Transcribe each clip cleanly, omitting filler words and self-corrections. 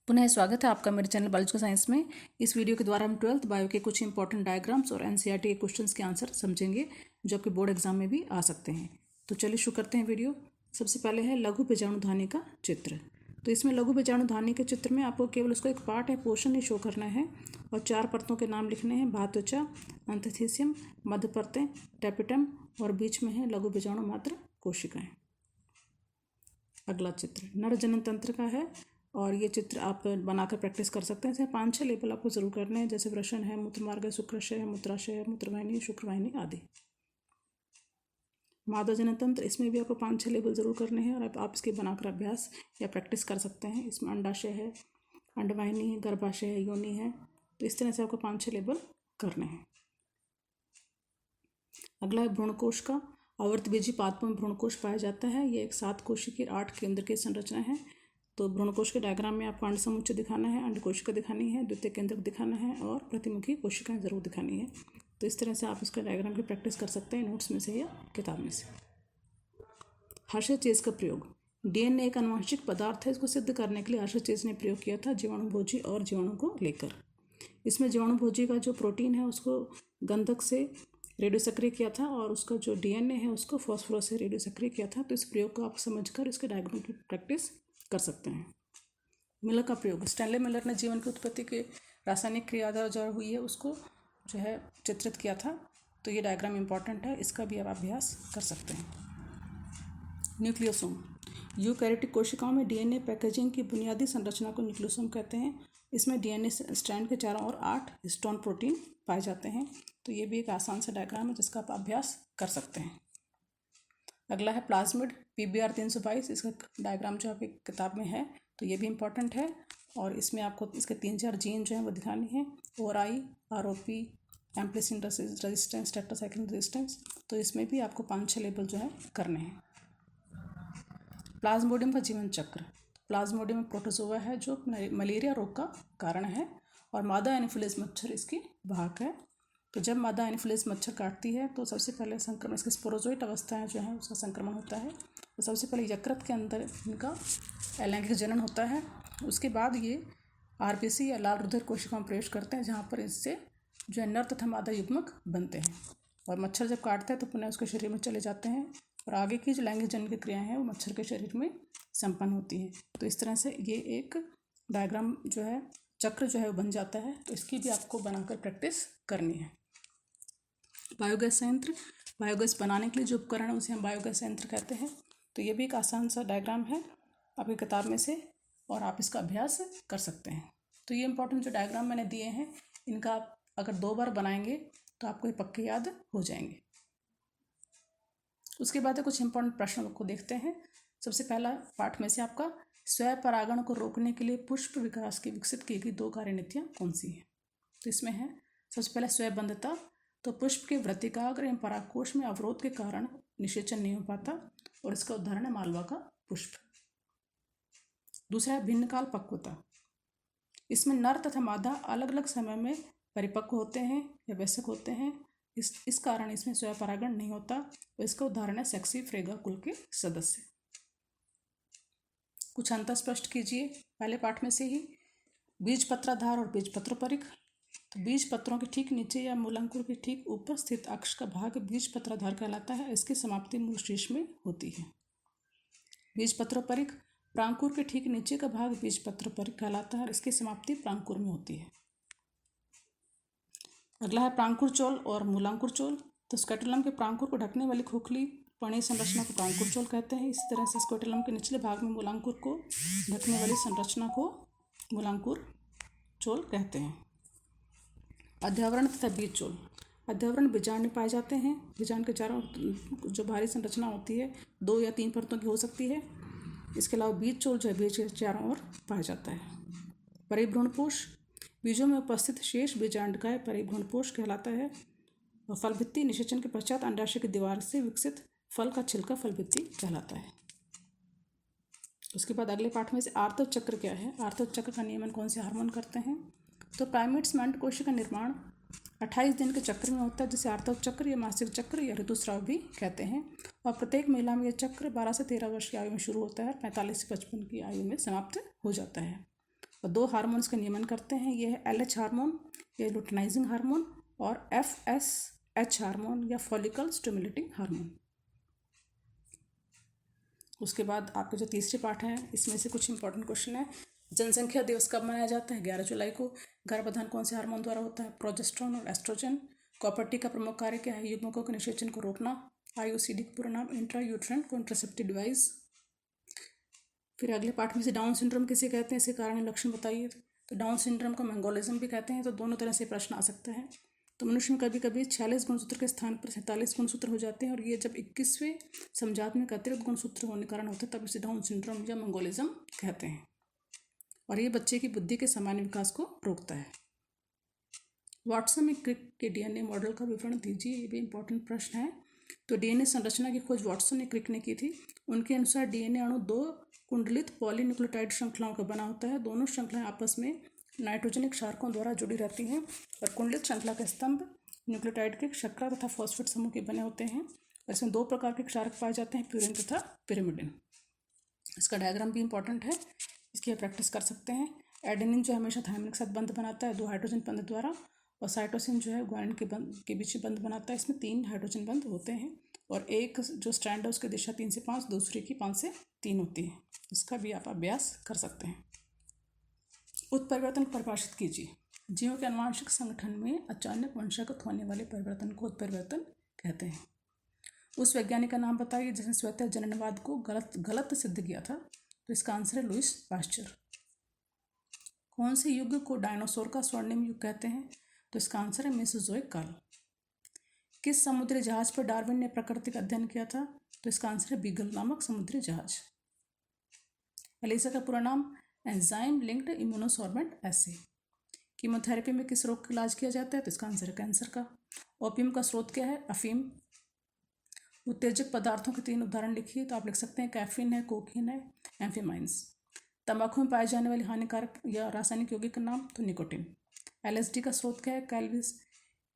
पुनः स्वागत है आपका मेरे चैनल बायोलॉजिकल साइंस में। इस वीडियो के द्वारा हम 12th बायो के कुछ इंपॉर्टेंट डायग्राम्स और एनसीईआरटी के क्वेश्चंस के आंसर समझेंगे जो कि बोर्ड एग्जाम में भी आ सकते हैं। तो चलिए शुरू करते हैं वीडियो। सबसे पहले है लघु बीजाणुधानी का चित्र। तो इसमें लघु बीजाणुधानी के चित्र में आपको केवल उसको एक पार्ट है, पोर्शन ही शो करना है और 4 परतों के नाम लिखने हैं। बाह्यत्वचा, अंतःशिथियम, मध्य परतें, टैपेटम और बीच में है लघु बीजाणु मात्र कोशिकाएं। अगला चित्र नर जनन तंत्र का है और ये चित्र आप बनाकर प्रैक्टिस कर सकते हैं। इसे 5-6 लेवल आपको जरूर करने हैं, जैसे वृषण है, मूत्रमार्ग है, शुक्राशय है, मूत्राशय है, मूत्रवाहिनी, शुक्रवाहिनी आदि। मादा जनन तंत्र, इसमें भी आपको 5-6 लेवल जरूर करने हैं और आप इसके बनाकर अभ्यास या प्रैक्टिस कर सकते हैं। इसमें अंडाशय है, अंडवाहिनी है, गर्भाशय है, योनि है। तो इस तरह से आपको 5-6 लेवल करने हैं। अगला है भ्रूणकोश का। आवर्तबीजी पादपों में भ्रूणकोश पाया जाता है। ये एक 7 कोशिकीय 8 केंद्र की संरचना है। तो भ्रूणकोश के डायग्राम में आपको अंड समुच्चय दिखाना है, अंड कोशिका दिखानी है, द्वितीय केंद्रक दिखाना है और प्रतिमुखी कोशिकाएं जरूर दिखानी है। तो इस तरह से आप इसका डायग्राम की प्रैक्टिस कर सकते हैं नोट्स में से या किताब में से। हर्षे चेज का प्रयोग। डीएनए एक आनुवंशिक पदार्थ है। इसको सिद्ध करने के लिए हर्षे चेज ने प्रयोग किया था जीवाणुभोजी और जीवाणु को लेकर। इसमें जीवाणुभोजी का जो प्रोटीन है उसको गंधक से रेडियो सक्रिय किया था और उसका जो डीएनए है उसको फॉस्फोरस से रेडियो सक्रिय किया था। तो इस प्रयोग को आप समझकर इसके डायग्राम की प्रैक्टिस कर सकते हैं। मिलर का प्रयोग। स्टैनले मिलर ने जीवन की उत्पत्ति के रासायनिक क्रिया द्वारा जो हुई है उसको जो है चित्रित किया था। तो ये डायग्राम इंपॉर्टेंट है, इसका भी आप अभ्यास कर सकते हैं। न्यूक्लियोसोम। यूकैरियोटिक कोशिकाओं में डीएनए पैकेजिंग की बुनियादी संरचना को न्यूक्लियोसोम कहते हैं। इसमें डीएनए स्ट्रैंड के चारों ओर 8 हिस्टोन प्रोटीन पाए जाते हैं। तो ये भी एक आसान सा डायग्राम है जिसका आप अभ्यास कर सकते हैं। अगला है प्लाज्मिड PBR 322। इसका डायग्राम जो आपकी किताब में है तो ये भी इम्पॉर्टेंट है और इसमें आपको इसके 3-4 जीन जो हैं वो दिखानी है। ORI, ROP, ampicillin resistance, tetracycline resistance. तो इसमें भी आपको 5-6 लेवल जो है करने हैं। प्लाज्मोडियम का जीवन चक्र। प्लाज्मोडियम प्रोटोजोआ है जो मलेरिया रोग का कारण है और मादा एनोफिलिस मच्छर इसकी वाहक है। तो जब मादा एनोफिलिस मच्छर काटती है तो सबसे पहले संक्रमण इसके स्पोरोजोइट अवस्थाएं जो है उसका संक्रमण होता है। तो सबसे पहले यकृत के अंदर इनका लैंगिक जनन होता है। उसके बाद ये RBC या लाल रुधिर कोशिकाओं में प्रवेश करते हैं जहाँ पर इससे जो है नर तथा मादा युग्मक बनते हैं और मच्छर जब काटता है तो पुनः उसके शरीर में चले जाते हैं और आगे की जो लैंगिक जनन की क्रियाएँ हैं वो मच्छर के शरीर में संपन्न होती हैं। तो इस तरह से ये एक डायग्राम जो है चक्र जो है वो बन जाता है। तो इसकी भी आपको बनाकर प्रैक्टिस करनी है। बायोगैस संयंत्र। बायोगैस बनाने के लिए जो उपकरण है उसे हम बायोगैस संयंत्र कहते हैं। तो ये भी एक आसान सा डायग्राम है आपकी किताब में से और आप इसका अभ्यास कर सकते हैं। तो ये इंपॉर्टेंट जो डायग्राम मैंने दिए हैं इनका आप अगर 2 बार बनाएंगे तो आपको ये पक्के याद हो जाएंगे। उसके बाद कुछ इंपॉर्टेंट प्रश्नों को देखते हैं। सबसे पहला पाठ में से आपका स्वपरागण को रोकने के लिए पुष्प विकास की विकसित की गई 2 कार्यनीतियाँ कौन सी हैं। तो इसमें है सबसे पहले स्वबंधता। तो पुष्प के वृत्तिकाग्र एवं परागकोश में अवरोध के कारण निषेचन नहीं हो पाता और इसका उदाहरण है मालवा का पुष्प। दूसरा है भिन्न काल पक्वता। इसमें नर तथा मादा अलग अलग समय में परिपक्व होते हैं या वयस्क होते हैं। इस कारण इसमें स्वपरागण नहीं होता और इसका उदाहरण है सेक्सी फ्रेगा कुल के सदस्य। कुछ अंतर स्पष्ट कीजिए पहले पाठ में से ही। बीज पत्राधार और बीज पत्रोपरिक। तो बीज पत्रों के ठीक नीचे या मूलांकुर के ठीक ऊपर स्थित अक्ष का भाग बीज पत्राधार कहलाता है। इसकी समाप्ति मूल शीर्ष में होती है। बीज पत्रोपरिक। प्रांकुर के ठीक नीचे का भाग बीज पत्रोपरिक कहलाता है और इसकी समाप्ति प्रांकुर में होती है। अगला है प्रांकुर चोल और मूलांकुर चोल। तो स्केटुलम के प्रांकुर को ढकने वाली खोखली पर्णीय संरचना को प्रांकुर चोल कहते हैं। इसी तरह से स्केटुलम के निचले भाग में मूलांकुर को ढकने वाली संरचना को मूलांकुर चोल कहते हैं। अध्यावरण तथा बीज चोल। अध्यावरण बीजांड में पाए जाते हैं। बीजांड के चारों जो भारी संरचना होती है 2 या 3 परतों की हो सकती है। इसके अलावा बीज चोल जो है बीज के चारों ओर पाया जाता है। परिभ्रूणपोष। बीजों में उपस्थित शेष बीजांड का परिभ्रूणपोष कहलाता है और फलभित्ति निषेचन के पश्चात अंडाशय की दीवार से विकसित फल का छिलका फलभित्ति कहलाता है। उसके बाद अगले पाठ में से आर्तव चक्र क्या है। आर्तव चक्र का नियमन कौन से हार्मोन करते हैं। तो प्राइमेट्स में अंड कोशिका का निर्माण 28 दिन के चक्र में होता है जिसे आर्तव चक्र या मासिक चक्र या ऋतुस्राव भी कहते हैं और प्रत्येक महिला में यह चक्र 12 से 13 वर्ष की आयु में शुरू होता है, 45 से 55 की आयु में समाप्त हो जाता है। और 2 हार्मोन्स का नियमन करते हैं। ये है LH हार्मोन या लुटेनाइजिंग हार्मोन और FSH हार्मोन या फॉलिकल स्टिमुलेटिंग हार्मोन। उसके बाद आपके जो तीसरे पार्ट हैं इसमें से कुछ इंपॉर्टेंट क्वेश्चन है। जनसंख्या दिवस कब मनाया जाता है? 11 जुलाई को। गर्भाधान कौन से हार्मोन द्वारा होता है? प्रोजेस्टेरोन और एस्ट्रोजन। कॉपर टी का प्रमुख कार्य क्या है? युग्मकों के निषेचन को रोकना। IUCD का पूरा नाम इंट्रा यूट्राइन कॉन्ट्रासेप्टिव डिवाइस। फिर अगले पार्ट में से डाउन सिंड्रोम किसे कहते हैं, इसके कारण लक्षण बताइए। तो डाउन सिंड्रोम को मंगोलिज्म भी कहते हैं। तो दोनों तरह से प्रश्न आ सकता है। तो मनुष्य में कभी कभी 46 गुणसूत्र के स्थान पर 47 गुणसूत्र हो जाते हैं और ये जब 21वें समजात में अतिरिक्त गुणसूत्र होने के कारण होते हैं, तब इसे डाउन सिंड्रोम या मंगोलिज्म कहते हैं। और ये बच्चे की बुद्धि के सामान्य विकास को रोकता है। वाटसन में क्रिक के DNA मॉडल का विवरण दीजिए, ये भी इंपॉर्टेंट प्रश्न है। तो DNA संरचना की खोज वाटसन ने क्रिक ने की थी। उनके अनुसार DNA अणु 2 कुंडलित पॉलीन्यूक्लियोटाइड श्रृंखलाओं का बना होता है। दोनों श्रृंखलाएं आपस में नाइट्रोजनिक क्षारकों द्वारा जुड़ी रहती हैं और कुंडलित श्रृंखला के स्तंभ न्यूक्लियोटाइड के शर्करा तथा फॉस्फेट समूह के बने होते हैं। इसमें 2 प्रकार के क्षारक पाए जाते हैं, प्यूरिन तथा पिरिमिडिन। इसका डायग्राम भी इंपॉर्टेंट है, इसकी आप प्रैक्टिस कर सकते हैं। एडेनिन जो हमेशा थायमिन के साथ बंध बनाता है 2 हाइड्रोजन बंध द्वारा, और साइटोसिन जो है ग्वानिन के बीच में बंध बनाता है। इसमें 3 हाइड्रोजन बंध होते हैं और एक जो स्ट्रैंड है उसकी दिशा 3 से 5, दूसरे की 5 से 3 होती है। इसका भी आप अभ्यास कर सकते हैं। उत्परिवर्तन को परिभाषित कीजिए। जीवों के आनुवंशिक संगठन में अचानक वंशागत होने वाले परिवर्तन को उत्परिवर्तन कहते हैं। उस वैज्ञानिक का नाम बताइए जिसने स्वतः जननवाद को गलत सिद्ध किया था। तो इसका आंसर है लुईस पाश्चर। कौन से युग को डायनासोर का स्वर्णिम युग कहते हैं? तो इसका आंसर है मेसोजोइक काल। किस समुद्री जहाज पर डार्विन ने प्राकृतिक अध्ययन किया था? तो इसका आंसर है बीगल नामक समुद्री जहाज। एलिसा का पूरा नाम एंजाइम लिंक्ड इम्यूनोसॉर्बेंट एसे। कीमोथेरेपी में किस रोग का इलाज किया जाता है? तो इसका आंसर है कैंसर का। ओपियम का स्रोत क्या है? अफीम। उत्तेजक पदार्थों के 3 उदाहरण लिखिए। तो आप लिख सकते हैं कैफीन है, कोकीन है, एम्फीमाइंस। तंबाकू में पाए जाने वाले हानिकारक या रासायनिक यौगिक का नाम? तो निकोटिन। LSD का स्रोत क्या है?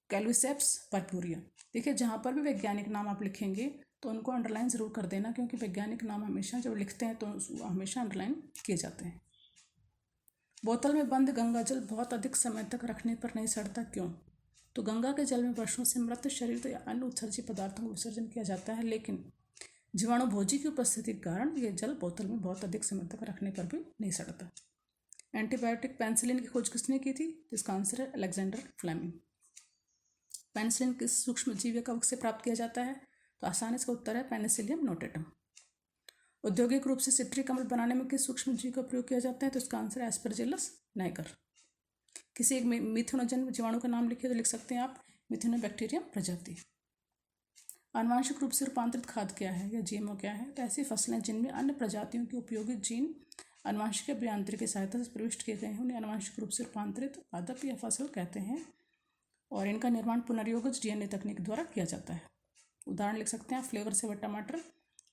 कैल्विसेप्स पर्पुरिया। देखिए जहाँ पर भी वैज्ञानिक नाम आप लिखेंगे तो उनको अंडरलाइन ज़रूर कर देना, क्योंकि वैज्ञानिक नाम हमेशा जब लिखते हैं तो हमेशा अंडरलाइन किए जाते हैं। बोतल में बंद गंगा जल बहुत अधिक समय तक रखने पर नहीं सड़ता, क्यों? तो गंगा के जल में वर्षों से मृत शरीर या अन्य उत्सर्जित पदार्थों का विसर्जन किया जाता है, लेकिन जीवाणु भोजी की उपस्थिति के कारण यह जल बोतल में बहुत अधिक समय तक रखने पर भी नहीं सड़ता। एंटीबायोटिक पेनिसिलिन की खोज किसने की थी? इसका आंसर है अलेक्जेंडर फ्लेमिंग। पेनिसिलिन किस सूक्ष्म जीव कवक से प्राप्त किया जाता है? तो आसानी से उत्तर है पेनिसिलियम नोटेटम। औद्योगिक रूप से सिट्रिक अम्ल बनाने में किस सूक्ष्म जीव का प्रयोग किया जाता है? तो इसका आंसर है एस्परजिलस नाइगर। किसी एक मिथुनोजन जीवाणु का नाम लिखिए। तो लिख सकते हैं आप मिथुनोबैक्टीरियम प्रजाति। आनुवांशिक रूप से रूपांतरित खाद्य क्या है या GMO क्या है? तो ऐसी फसलें जिनमें अन्य प्रजातियों के उपयोगी जीन आनुवांशिक अभियांत्रिकी की सहायता से प्रविष्ट किए गए हैं उन्हें आनुवांशिक रूप से रूपांतरित पादप या फसल कहते हैं, और इनका निर्माण पुनर्योगज DNA तकनीक द्वारा किया जाता है। उदाहरण लिख सकते हैं फ्लेवर सेवर टमाटर,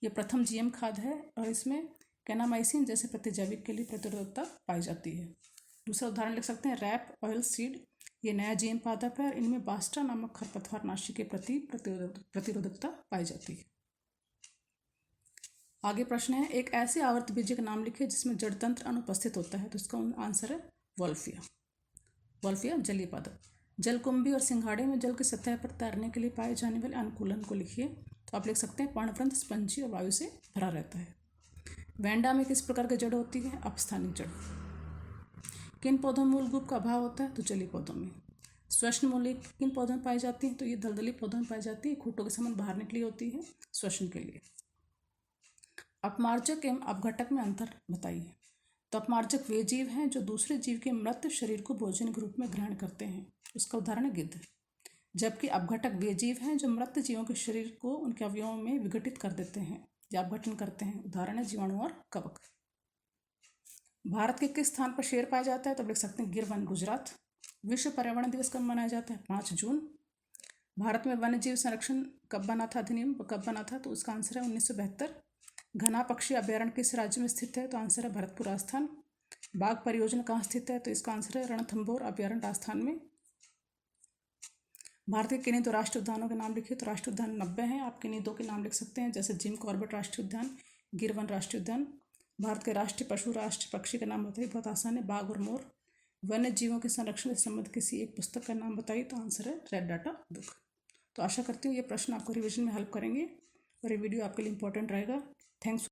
ये प्रथम GM खाद है और इसमें कैनामाइसिन जैसे प्रतिजैविक के लिए प्रतिरोधकता पाई जाती है। दूसरा उदाहरण लिख सकते हैं रैप ऑयल सीड, ये नया GM पादप है और इनमें बास्टा नामक खरपतवारनाशी के प्रति प्रतिरोधकता पाई जाती है। आगे प्रश्न है एक ऐसे आवर्त बीज का नाम लिखिए जिसमें जड़तंत्र अनुपस्थित होता है। तो इसका आंसर है वॉल्फिया जलीय पादप। जलकुंभी और सिंघाड़े में जल की सतह पर तैरने के लिए पाए जाने वाले अनुकूलन को लिखिए। तो आप लिख सकते हैं पर्णवृंत स्पंजी और वायु से भरा रहता है। वेंडा में किस प्रकार की जड़ होती है? अपस्थानिक जड़। किन पौधों में मूल ग्रुप का अभाव होता है? तो जलीय पौधों में। श्वसन मूली किन पौधों में पाई जाती है? तो ये दलदली पौधों में पाई जाती है, खूंटों के समान बाहर निकली होती है श्वसन के लिए। अपमार्जक एवं अपघटक में अंतर बताइए। तो अपमार्जक वे जीव हैं जो दूसरे जीव के मृत शरीर को भोजन के रूप में ग्रहण करते हैं, उसका उदाहरण है गिद्ध। जबकि अपघटक वे जीव हैं जो मृत जीवों के शरीर को उनके अवयवों में विघटित कर देते हैं या अपघटन करते हैं, उदाहरण है जीवाणु और कवक। भारत के किस स्थान पर शेर पाया जाता है? तो लिख सकते हैं गिर वन गुजरात। विश्व पर्यावरण दिवस कब मनाया जाता है? 5 जून। भारत में वन्य जीव संरक्षण कब बना था, अधिनियम कब बना था? तो उसका आंसर है 1972। घना पक्षी अभ्यारण्य किस राज्य में स्थित है? तो आंसर है भरतपुर राजस्थान। बाघ परियोजना कहाँ स्थित है? तो इसका आंसर है रणथंभौर अभ्यारण्य राजस्थान में। भारत के किन्हीं 2 राष्ट्रीय उद्यानों के नाम लिखिए। तो राष्ट्रीय उद्यान 90 हैं, आप किन्हीं 2 के नाम लिख सकते हैं, जैसे जिम कॉर्बेट राष्ट्रीय उद्यान, गिर वन राष्ट्रीय उद्यान। भारत के राष्ट्रीय पशु राष्ट्रीय पक्षी का नाम बताइए, बहुत आसान है, बाघ और मोर। वन्य जीवों के संरक्षण से संबंधित किसी एक पुस्तक का नाम बताइए, तो आंसर है रेड डाटा बुक। तो आशा करती हूँ ये प्रश्न आपको रिवीजन में हेल्प करेंगे और ये वीडियो आपके लिए इंपॉर्टेंट रहेगा। थैंक्स।